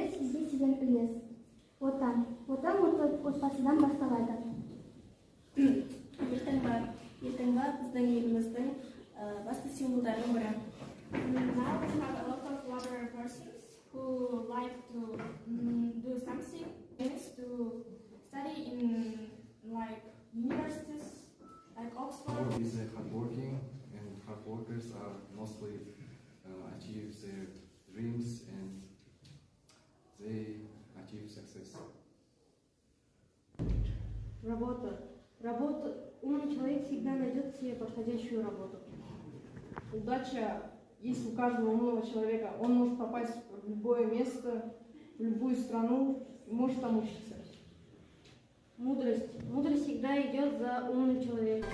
Келер сізге сізен үйес. Отан отбасыдан басталады. Ертең бар біздің еліміздің басты символдарының бірі. Now we have a lot of other persons who like to do something, to study in like universities, like Oxford. Is hardworking, and hard workers are mostly achieve their dreams and they achieve success. Работа. Умный человек всегда найдет себе подходящую работу. Удача есть у каждого умного человека. Он может попасть в любое место, в любую страну, и может там учиться. Мудрость. Мудрость всегда идет за умным человеком.